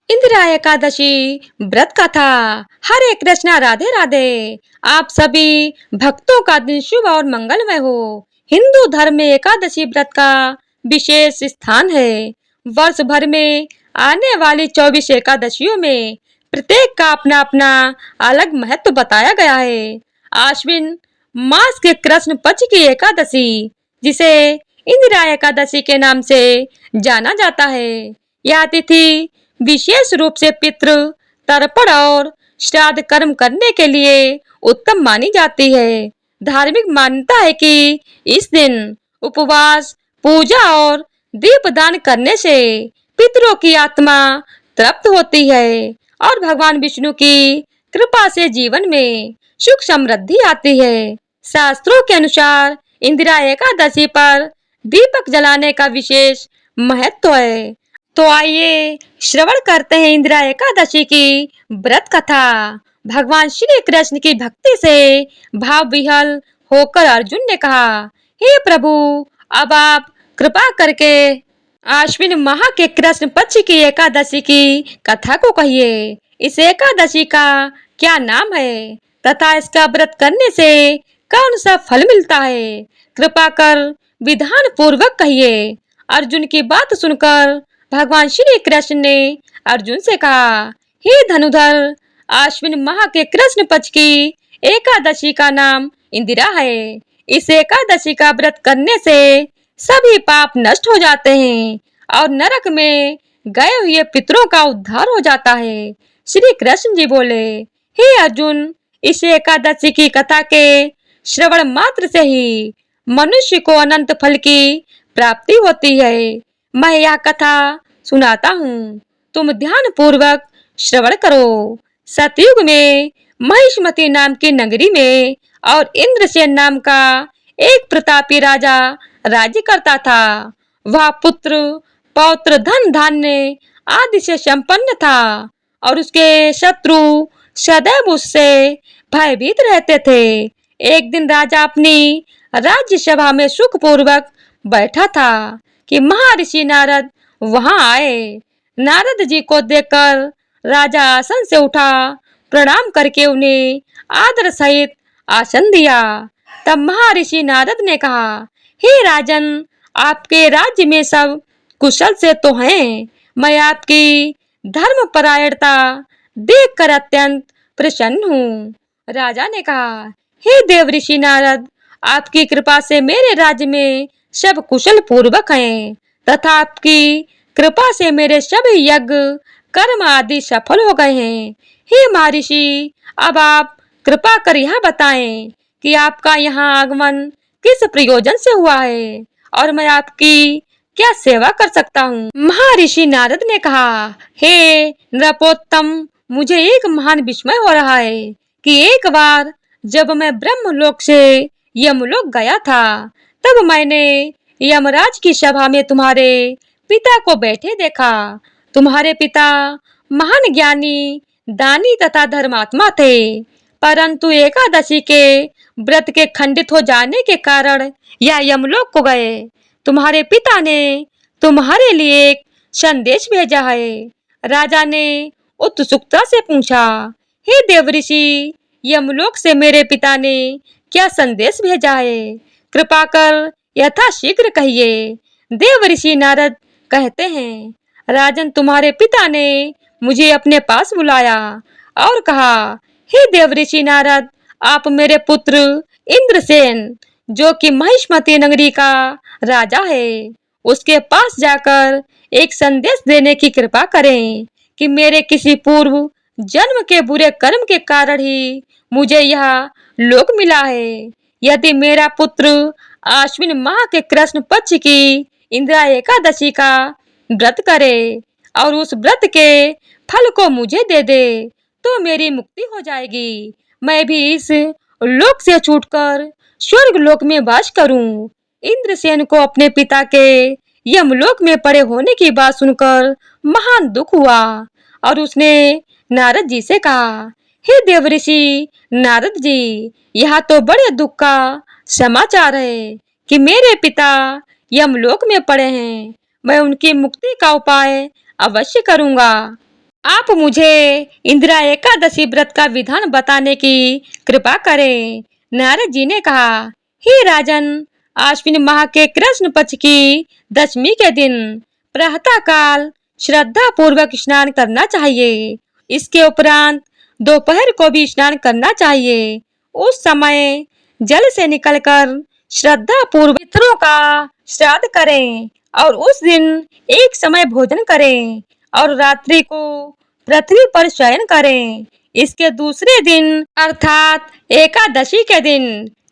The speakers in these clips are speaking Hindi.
इंदिरा एकादशी व्रत कथा। हरे कृष्णा, राधे राधे। आप सभी भक्तों का दिन शुभ और मंगलमय हो। हिंदू धर्म में एकादशी व्रत का विशेष स्थान है। वर्ष भर में आने वाली 24 एकादशियों में प्रत्येक का अपना अपना अलग महत्व बताया गया है। आश्विन मास के कृष्ण पक्ष की एकादशी, जिसे इंदिरा एकादशी के नाम से जाना जाता है, यह तिथि विशेष रूप से पितृ तर्पण और श्राद्ध कर्म करने के लिए उत्तम मानी जाती है। धार्मिक मान्यता है कि इस दिन उपवास, पूजा और दीपदान करने से पितरों की आत्मा तृप्त होती है और भगवान विष्णु की कृपा से जीवन में सुख समृद्धि आती है। शास्त्रों के अनुसार इंदिरा एकादशी पर दीपक जलाने का विशेष महत्व है। तो आइए श्रवण करते हैं इंदिरा एकादशी की व्रत कथा। भगवान श्री कृष्ण की भक्ति से भाव विह्वल होकर अर्जुन ने कहा, हे प्रभु, अब आप कृपा करके आश्विन माह के कृष्ण पक्ष की एकादशी की कथा को कहिए। इस एकादशी का क्या नाम है तथा इसका व्रत करने से कौन सा फल मिलता है? कृपा कर विधान पूर्वक कहिए। अर्जुन की बात सुनकर भगवान श्री कृष्ण ने अर्जुन से कहा, हे धनुधर, आश्विन माह के कृष्ण पक्ष की एकादशी का नाम इंदिरा है। इस एकादशी का व्रत करने से सभी पाप नष्ट हो जाते हैं और नरक में गए हुए पितरों का उद्धार हो जाता है। श्री कृष्ण जी बोले, हे अर्जुन, इस एकादशी की कथा के श्रवण मात्र से ही मनुष्य को अनंत फल की प्राप्ति होती है। मैं यह कथा सुनाता हूँ, तुम ध्यान पूर्वक श्रवण करो। सतयुग में महिष्मती नाम की नगरी में और इंद्रसेन नाम का एक प्रतापी राजा राज्य करता था। वह पुत्र, पौत्र, धन धान्य आदि से संपन्न था और उसके शत्रु सदैव उससे भयभीत रहते थे। एक दिन राजा अपनी राज्य सभा में सुखपूर्वक बैठा था कि महर्षि नारद वहां आए। नारद जी को देखकर राजा आसन से उठा, प्रणाम करके उन्हें आदर सहित आसन दिया। तब महर्षि नारद ने कहा, हे राजन, आपके राज्य में सब कुशल से तो हैं। मैं आपकी धर्मपरायणता देखकर अत्यंत प्रसन्न हूँ। राजा ने कहा, हे देवऋषि नारद, आपकी कृपा से मेरे राज्य में सब कुशल पूर्वक हैं तथा आपकी कृपा से मेरे सभी यज्ञ कर्म आदि सफल हो गए हैं। हे महर्षि, अब आप कृपा कर यह बताएं कि आपका यहाँ आगमन किस प्रयोजन से हुआ है और मैं आपकी क्या सेवा कर सकता हूँ? महर्षि नारद ने कहा, हे नृपोत्तम, मुझे एक महान विस्मय हो रहा है कि एक बार जब मैं ब्रह्मलोक से यमलोक गया था, तब मैंने यमराज की सभा में तुम्हारे पिता को बैठे देखा। तुम्हारे पिता महान ज्ञानी, दानी तथा धर्मात्मा थे, परंतु एकादशी के व्रत के खंडित हो जाने के कारण यह यमलोक को गए। तुम्हारे पिता ने तुम्हारे लिए एक संदेश भेजा है। राजा ने उत्सुकता से पूछा, हे देवऋषि, यमलोक से मेरे पिता ने क्या संदेश भेजा है? कृपा कर यथाशीघ्र कहिए। देवऋषि नारद कहते हैं, राजन, तुम्हारे पिता ने मुझे अपने पास बुलाया और कहा, हे देवऋषि नारद, आप मेरे पुत्र इंद्रसेन, जो कि महिष्मती नगरी का राजा है, उसके पास जाकर एक संदेश देने की कृपा करें कि मेरे किसी पूर्व जन्म के बुरे कर्म के कारण ही मुझे यह लोक मिला है। यदि मेरा पुत्र आश्विन माह के कृष्ण पक्ष की इंदिरा एकादशी का व्रत करे और उस व्रत के फल को मुझे दे दे, तो मेरी मुक्ति हो जाएगी। मैं भी इस लोक से छूटकर स्वर्ग लोक में वास करूं। इंद्रसेन को अपने पिता के यमलोक में पड़े होने की बात सुनकर महान दुख हुआ और उसने नारद जी से कहा, हे देवऋषि नारद जी, यह तो बड़े दुख का समाचार है कि मेरे पिता यमलोक में पड़े हैं। मैं उनकी मुक्ति का उपाय अवश्य करूंगा। आप मुझे इंदिरा एकादशी व्रत का विधान बताने की कृपा करें। नारद जी ने कहा, हे राजन, आश्विन माह के कृष्ण पक्ष की दशमी के दिन प्रातः काल श्रद्धा पूर्वक स्नान करना चाहिए। इसके उपरांत दोपहर को भी स्नान करना चाहिए। उस समय जल से निकलकर श्रद्धा पूर्वक पितरों का श्राद्ध करें और उस दिन एक समय भोजन करें और रात्रि को पृथ्वी पर शयन करें। इसके दूसरे दिन अर्थात एकादशी के दिन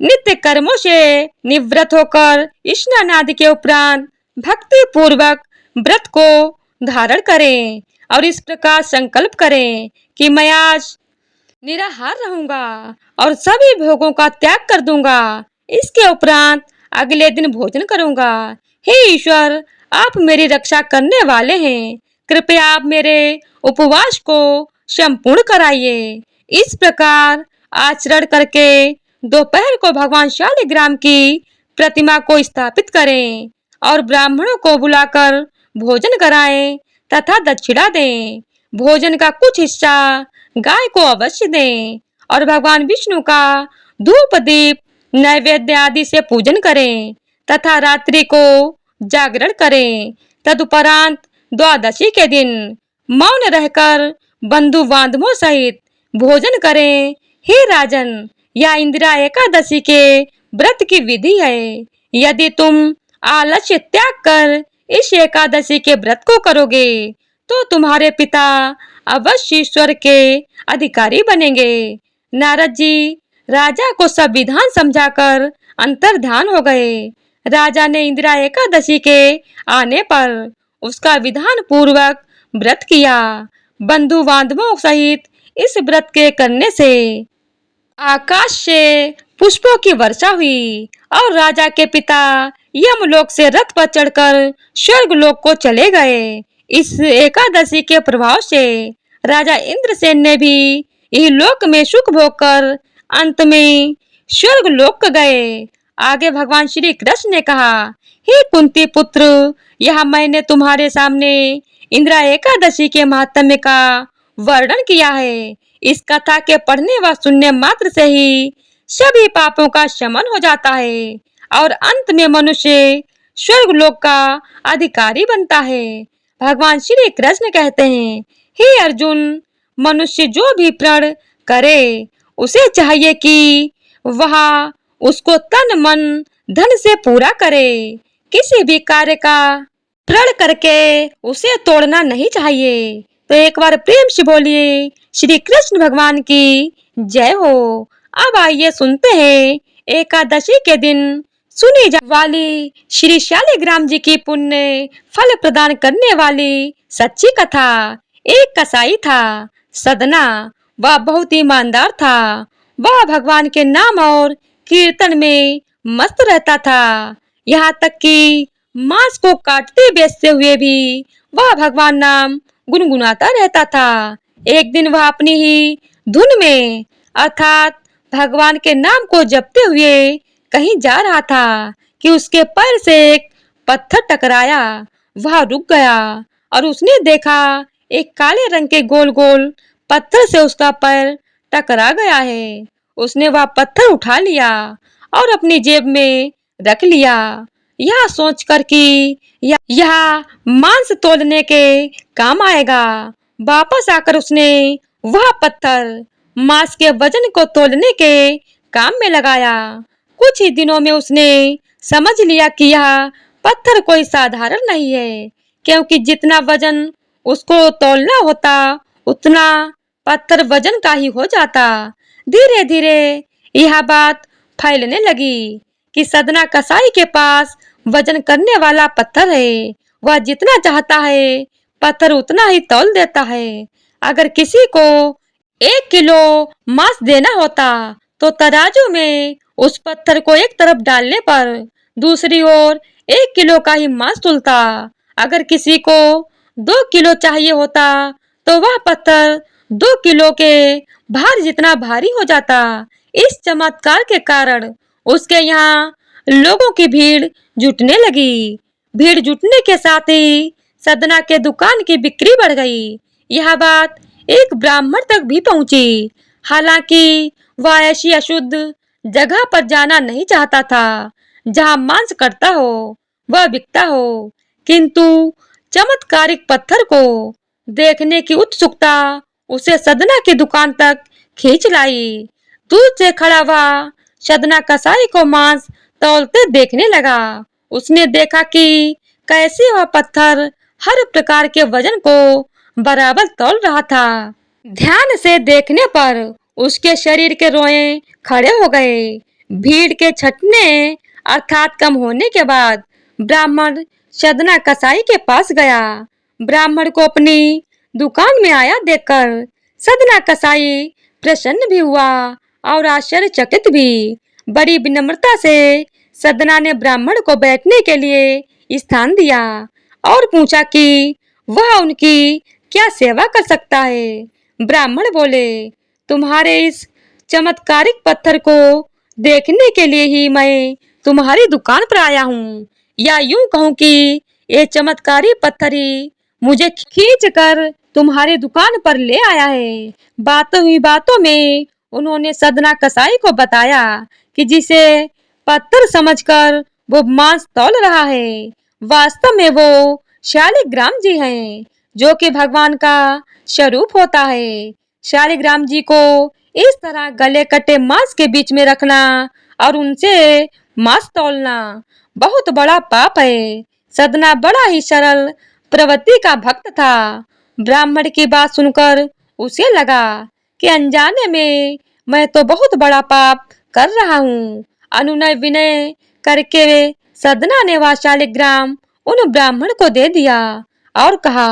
नित्य कर्मों से निवृत्त होकर स्नान आदि के उपरांत भक्ति पूर्वक व्रत को धारण करें और इस प्रकार संकल्प करें कि मैं आज निराहार रहूंगा और सभी भोगों का त्याग कर दूंगा। इसके उपरांत अगले दिन भोजन करूंगा। हे ईश्वर, आप मेरी रक्षा करने वाले हैं। कृपया आप मेरे उपवास को संपूर्ण कराइए। इस प्रकार आचरण करके दोपहर को भगवान शालिग्राम की प्रतिमा को स्थापित करें और ब्राह्मणों को बुलाकर भोजन कराएं तथा दक्षिणा दें। भोजन का कुछ हिस्सा गाय को अवश्य दें और भगवान विष्णु का धूप दीप नैवेद्य आदि से पूजन करें तथा रात्रि को जागरण करें। तदुपरांत द्वादशी के दिन मौन रहकर बंधु बांधवों सहित भोजन करें। हे राजन, यह इंदिरा एकादशी के व्रत की विधि है। यदि तुम आलस्य त्याग कर इस एकादशी के व्रत को करोगे तो तुम्हारे पिता अवश्य ईश्वर के अधिकारी बनेंगे। नारद जी राजा को सब विधान समझाकर अंतर्धान हो गए। राजा ने इंदिरा एकादशी के आने पर उसका विधान पूर्वक व्रत किया। बंधु बांधवों सहित इस व्रत के करने से आकाश से पुष्पों की वर्षा हुई और राजा के पिता यमलोक से रथ पर चढ़कर स्वर्ग लोक को चले गए। इस एकादशी के प्रभाव से राजा इंद्रसेन ने भी यह लोक में सुख भोग कर अंत में स्वर्ग लोक गए। आगे भगवान श्री कृष्ण ने कहा, हे कुंती पुत्र, यह मैंने तुम्हारे सामने इंदिरा एकादशी के महात्म्य का वर्णन किया है। इस कथा के पढ़ने व सुनने मात्र से ही सभी पापों का शमन हो जाता है और अंत में मनुष्य स्वर्ग लोक का अधिकारी बनता है। भगवान श्री कृष्ण कहते हैं, हे अर्जुन, मनुष्य जो भी प्रण करे उसे चाहिए कि वह उसको तन मन धन से पूरा करे। किसी भी कार्य का प्रण करके उसे तोड़ना नहीं चाहिए। तो एक बार प्रेम से बोलिए श्री कृष्ण भगवान की जय हो। अब आइए सुनते हैं एकादशी के दिन सुनी जाने वाली श्री शालिग्राम जी की पुण्य फल प्रदान करने वाली सच्ची कथा। एक कसाई था, सदना। वह बहुत ईमानदार था। वह भगवान के नाम और कीर्तन में मस्त रहता था। यहाँ तक कि मांस को काटते बेचते हुए भी वह भगवान नाम गुनगुनाता रहता था। एक दिन वह अपनी ही धुन में अर्थात भगवान के नाम को जपते हुए कहीं जा रहा था कि उसके पैर से एक पत्थर टकराया। वह रुक गया और उसने देखा एक काले रंग के गोल गोल पत्थर से उसका पैर टकरा गया है। उसने वह पत्थर उठा लिया और अपनी जेब में रख लिया, यह सोचकर कि यह मांस तोलने के काम आएगा। वापस आकर उसने वह पत्थर मांस के वजन को तोलने के काम में लगाया। कुछ ही दिनों में उसने समझ लिया कि यह पत्थर कोई साधारण नहीं है, क्योंकि जितना वजन उसको तोलना होता उतना पत्थर वजन का ही हो जाता। धीरे धीरे यह बात फैलने लगी कि सदना कसाई के पास वजन करने वाला पत्थर है। वह जितना चाहता है पत्थर उतना ही तौल देता है। अगर किसी को 1 किलो मांस देना होता तो तराजू में उस पत्थर को एक तरफ डालने पर दूसरी ओर 1 किलो का ही मांस तुलता। अगर किसी को 2 किलो चाहिए होता तो वह पत्थर 2 किलो के भार जितना भारी हो जाता। इस चमत्कार के कारण उसके यहाँ लोगों की भीड़ जुटने लगी। भीड़ जुटने के साथ ही सदना के दुकान की बिक्री बढ़ गई। यह बात एक ब्राह्मण तक भी पहुंची। हालांकि वह ऐसी अशुद्ध जगह पर जाना नहीं चाहता था जहां मांस कटता हो वह बिकता हो, किंतु चमत्कारिक पत्थर को देखने की उत्सुकता उसे सदना की दुकान तक खींच लाई। दूर से खड़ा हुआ सदना कसाई को मांस तौलते देखने लगा। उसने देखा कि कैसे वह पत्थर हर प्रकार के वजन को बराबर तौल रहा था। ध्यान से देखने पर उसके शरीर के रोए खड़े हो गए। भीड़ के छटने अर्थात कम होने के बाद ब्राह्मण सदना कसाई के पास गया। ब्राह्मण को अपनी दुकान में आया देखकर सदना कसाई प्रसन्न भी हुआ और आश्चर्यचकित भी। बड़ी विनम्रता से सदना ने ब्राह्मण को बैठने के लिए स्थान दिया और पूछा कि वह उनकी क्या सेवा कर सकता है। ब्राह्मण बोले, तुम्हारे इस चमत्कारिक पत्थर को देखने के लिए ही मैं तुम्हारी दुकान पर आया हूँ, या यूं कहूँ कि ये चमत्कारी पत्थर ही मुझे खींच कर तुम्हारी दुकान पर ले आया है। बातों ही बातों में उन्होंने सदना कसाई को बताया कि जिसे पत्थर समझकर वो मांस तौल रहा है वास्तव में वो शालिग्राम जी हैं, जो कि भगवान का स्वरूप होता है। शालिग्राम जी को इस तरह गले कटे मांस के बीच में रखना और उनसे मांस तौलना बहुत बड़ा पाप है। सदना बड़ा ही सरल प्रवृत्ति का भक्त था। ब्राह्मण की बात सुनकर उसे लगा कि अनजाने में मैं तो बहुत बड़ा पाप कर रहा हूँ। अनुनय विनय करके सदना ने वह शालिग्राम उन ब्राह्मण को दे दिया और कहा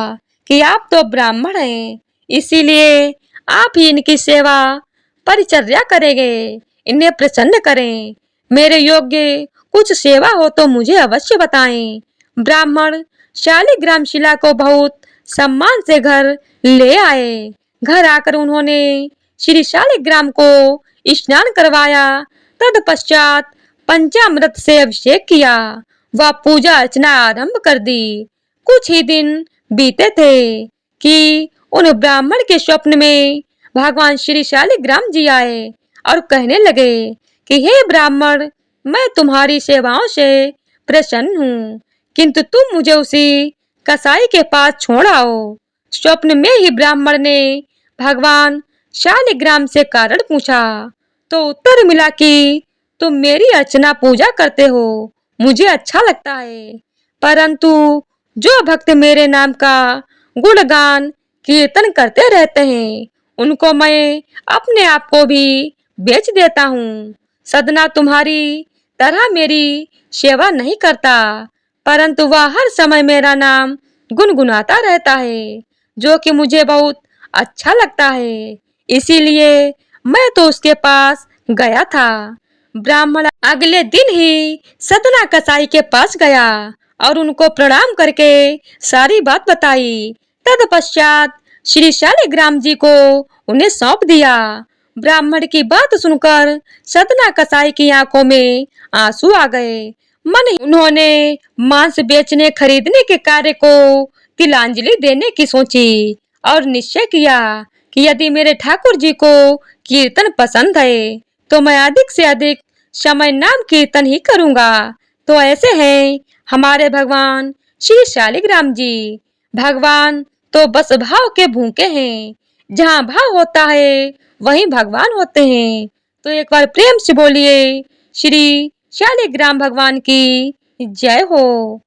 कि आप तो ब्राह्मण हैं, इसीलिए आप ही इनकी सेवा परिचर्या करेंगे। इन्हें प्रसन्न करें। मेरे योग्य कुछ सेवा हो तो मुझे अवश्य बताएं। ब्राह्मण शालिग्राम शिला को बहुत सम्मान से घर ले आए। घर आकर उन्होंने श्री शालिग्राम को स्नान करवाया। तत्पश्चात पंचामृत से अभिषेक किया व पूजा अर्चना आरंभ कर दी। कुछ ही दिन बीते थे कि उन ब्राह्मण के स्वप्न में भगवान श्री शालिग्राम जी आए और कहने लगे कि हे ब्राह्मण, मैं तुम्हारी सेवाओं से प्रसन्न हूँ, किंतु तुम मुझे उसी कसाई के पास छोड़ आओ। स्वप्न में ही ब्राह्मण ने भगवान शालिग्राम से कारण पूछा तो उत्तर मिला कि तुम मेरी अर्चना पूजा करते हो, मुझे अच्छा लगता है, परंतु जो भक्त मेरे नाम का गुणगान कीर्तन करते रहते हैं उनको मैं अपने आप को भी बेच देता हूँ। सदना तुम्हारी तरह मेरी सेवा नहीं करता, परंतु वह हर समय मेरा नाम गुनगुनाता रहता है, जो कि मुझे बहुत अच्छा लगता है, इसीलिए मैं तो उसके पास गया था। ब्राह्मण अगले दिन ही सदना कसाई के पास गया और उनको प्रणाम करके सारी बात बताई। तत्पश्चात श्री शालिग्राम जी को उन्हें सौंप दिया। ब्राह्मण की बात सुनकर सदना कसाई की आंखों में आंसू आ गए। मन ही उन्होंने मांस बेचने खरीदने के कार्य को तिलांजलि देने की सोची और निश्चय किया कि यदि मेरे ठाकुर जी को कीर्तन पसंद है तो मैं अधिक से अधिक समय नाम कीर्तन ही करूंगा। तो ऐसे हैं हमारे भगवान श्री शालिग्राम जी। भगवान तो बस भाव के भूखे हैं, जहाँ भाव होता है वहीं भगवान होते हैं। तो एक बार प्रेम से बोलिए श्री शालिग्राम भगवान की जय हो।